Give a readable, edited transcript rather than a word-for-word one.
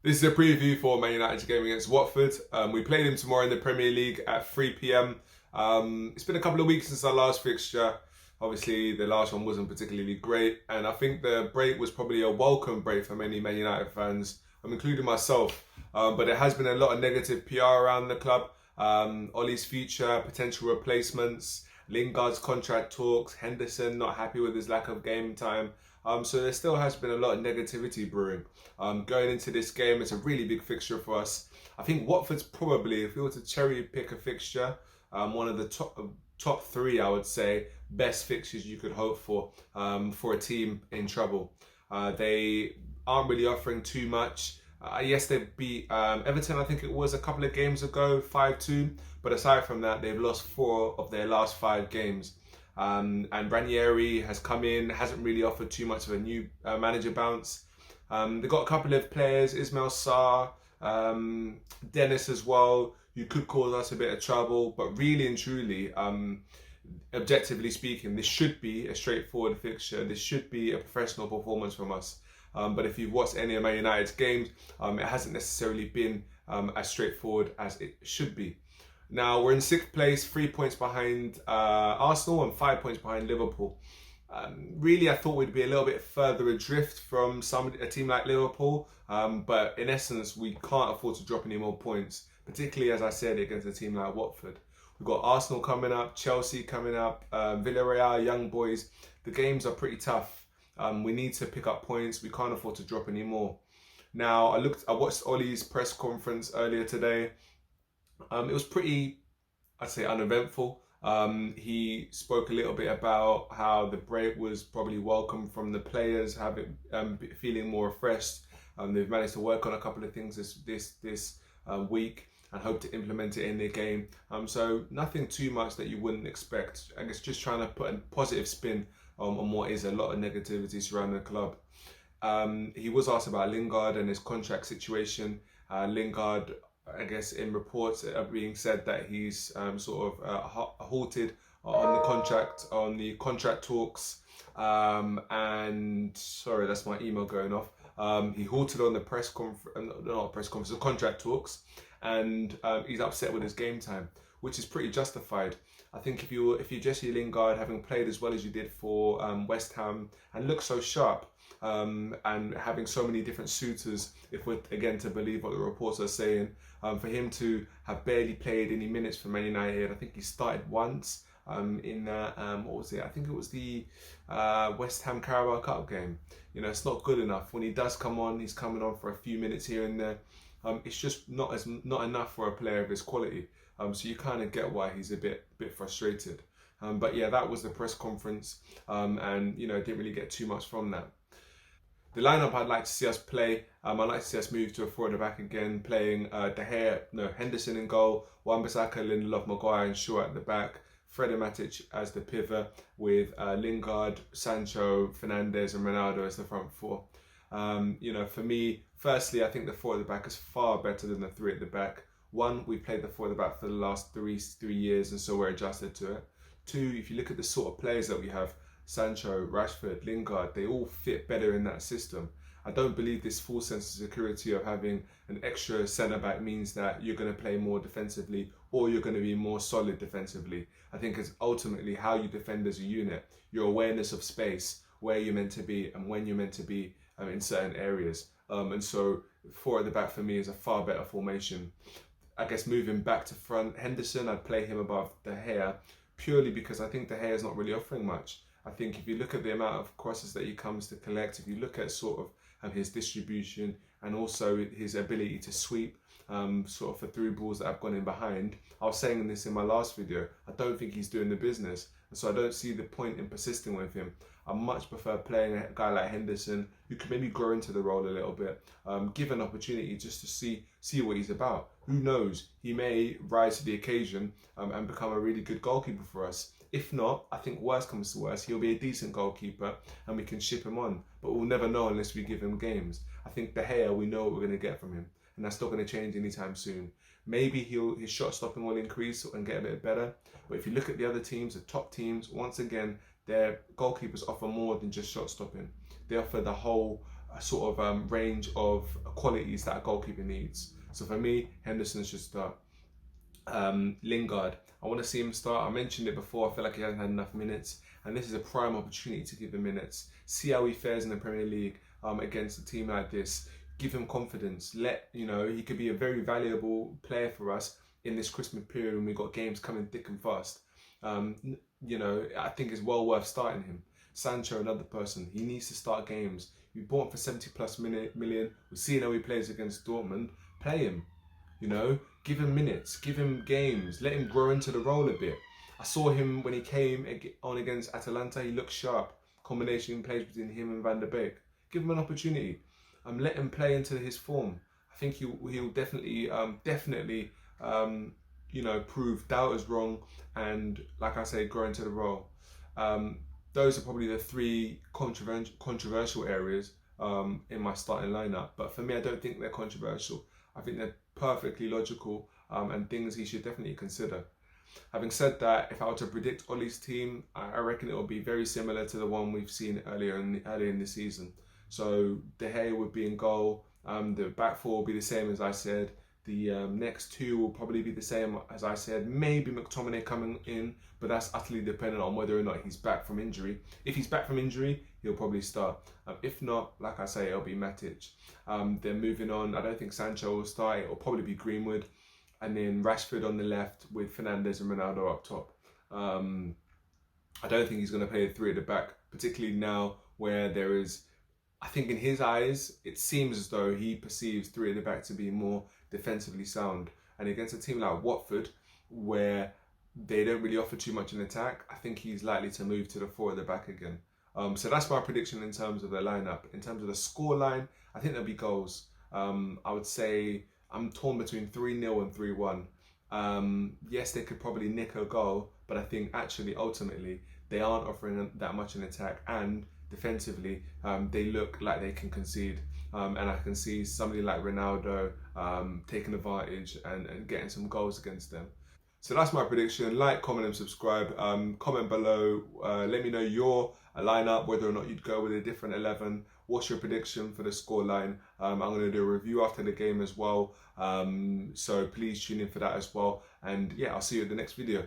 This is a preview for Man United's game against Watford. We play them tomorrow in the Premier League at 3 p.m. It's been a couple of weeks since our last fixture. Obviously, the last one wasn't particularly great, and I think the break was probably a welcome break for many Man United fans, including myself. But there has been a lot of negative PR around the club. Ollie's future, potential replacements, Lingard's contract talks, Henderson not happy with his lack of game time. So there still has been a lot of negativity brewing. Going into this game, it's a really big fixture for us. I think Watford's probably, if we were to cherry pick a fixture, one of the top three, I would say, best fixtures you could hope for a team in trouble. They aren't really offering too much. Yes, they beat Everton, I think it was a couple of games ago, 5-2. But aside from that, they've lost 4 of their last 5 games. And Ranieri has come in, hasn't really offered too much of a new manager bounce. They've got a couple of players, Ismail Sarr, Dennis as well, who could cause us a bit of trouble. But really and truly, objectively speaking, this should be a straightforward fixture. This should be a professional performance from us. But if you've watched any of Man United's games, it hasn't necessarily been as straightforward as it should be. Now, we're in 6th place, 3 points behind Arsenal and 5 points behind Liverpool. Really, I thought we'd be a little bit further adrift from a team like Liverpool, but in essence, we can't afford to drop any more points, particularly, as I said, against a team like Watford. We've got Arsenal coming up, Chelsea coming up, Villarreal, young boys. The games are pretty tough. We need to pick up points. We can't afford to drop any more. Now, I watched Ollie's press conference earlier today. It was pretty, I'd say, uneventful. He spoke a little bit about how the break was probably welcome from the players, having feeling more refreshed. They've managed to work on a couple of things this week and hope to implement it in their game. So nothing too much that you wouldn't expect. I guess just trying to put a positive spin on what is a lot of negativity surrounding the club. He was asked about Lingard and his contract situation. Lingard, I guess, in reports are being said that he's sort of halted on the contract talks. And sorry, that's my email going off. He halted on the the contract talks, and he's upset with his game time, which is pretty justified. I think if you Jesse Lingard, having played as well as you did for West Ham and look so sharp, and having so many different suitors, if we're again to believe what the reports are saying, for him to have barely played any minutes for Man United, I think he started once in what was it? I think it was the West Ham Carabao Cup game. You know, it's not good enough. When he does come on, he's coming on for a few minutes here and there. It's just not enough for a player of his quality. So you kind of get why he's a bit frustrated. But yeah, that was the press conference, and didn't really get too much from that. The lineup I'd like to see us play, I'd like to see us move to a 4 at the back again, playing Henderson in goal, Wan-Bissaka, Lindelof, Maguire and Shaw at the back, Fred and Matic as the pivot, with Lingard, Sancho, Fernandes and Ronaldo as the front 4. For me, firstly, I think the 4 at the back is far better than the 3 at the back. One, we played the 4 at the back for the last three years, and so we're adjusted to it. 2, if you look at the sort of players that we have, Sancho, Rashford, Lingard, they all fit better in that system. I don't believe this full sense of security of having an extra centre-back means that you're going to play more defensively or you're going to be more solid defensively. I think it's ultimately how you defend as a unit, your awareness of space, where you're meant to be and when you're meant to be in certain areas. And so 4 at the back for me is a far better formation. I guess moving back to front, Henderson, I'd play him above De Gea purely because I think De Gea is not really offering much. I think if you look at the amount of crosses that he comes to collect, if you look at sort of his distribution and also his ability to sweep sort of for through balls that have gone in behind, I was saying this in my last video, I don't think he's doing the business. And so I don't see the point in persisting with him. I much prefer playing a guy like Henderson who can maybe grow into the role a little bit, give an opportunity just to see what he's about. Who knows, he may rise to the occasion and become a really good goalkeeper for us. If not, I think worst comes to worst, he'll be a decent goalkeeper and we can ship him on. But we'll never know unless we give him games. I think De Gea, we know what we're going to get from him. And that's not going to change anytime soon. Maybe his shot stopping will increase and get a bit better. But if you look at the other teams, the top teams, once again, their goalkeepers offer more than just shot stopping. They offer the whole a sort of range of qualities that a goalkeeper needs. So for me, Henderson should start. Lingard, I want to see him start. I mentioned it before, I feel like he hasn't had enough minutes, and this is a prime opportunity to give him minutes. See how he fares in the Premier League against a team like this. Give him confidence. He could be a very valuable player for us in this Christmas period when we've got games coming thick and fast. I think it's well worth starting him. Sancho, another person, he needs to start games. We bought him for 70 plus million. We're seeing how he plays against Dortmund. Play him. Give him minutes, give him games, let him grow into the role a bit. I saw him when he came on against Atalanta, he looked sharp. Combination plays between him and Van der Beek. Give him an opportunity. Let him play into his form. I think he'll definitely prove doubters wrong, and like I say, grow into the role. Those are probably the three controversial areas in my starting lineup. But for me, I don't think they're controversial. I think they're perfectly logical and things he should definitely consider. Having said that, if I were to predict Ollie's team, I reckon it will be very similar to the one we've seen earlier in the season. So De Gea would be in goal. The back four will be the same as I said. The next two will probably be the same as I said. Maybe McTominay coming in, but that's utterly dependent on whether or not he's back from injury. If he's back from injury, he'll probably start. If not, like I say, it'll be Matic. Then moving on, I don't think Sancho will start. It'll probably be Greenwood. And then Rashford on the left with Fernandes and Ronaldo up top. I don't think he's going to play the three at the back, particularly now where there is, I think in his eyes, it seems as though he perceives three at the back to be more defensively sound. And against a team like Watford, where they don't really offer too much in attack, I think he's likely to move to the four at the back again. So that's my prediction in terms of the lineup. In terms of the score line, I think there'll be goals. I would say I'm torn between 3-0 and 3-1. Yes, they could probably nick a goal, but I think actually ultimately they aren't offering that much in attack, and defensively they look like they can concede. And I can see somebody like Ronaldo taking advantage and getting some goals against them. So that's my prediction. Like, comment and subscribe. Comment below. Let me know your lineup, whether or not you'd go with a different 11. What's your prediction for the scoreline? I'm going to do a review after the game as well. So please tune in for that as well. And yeah, I'll see you in the next video.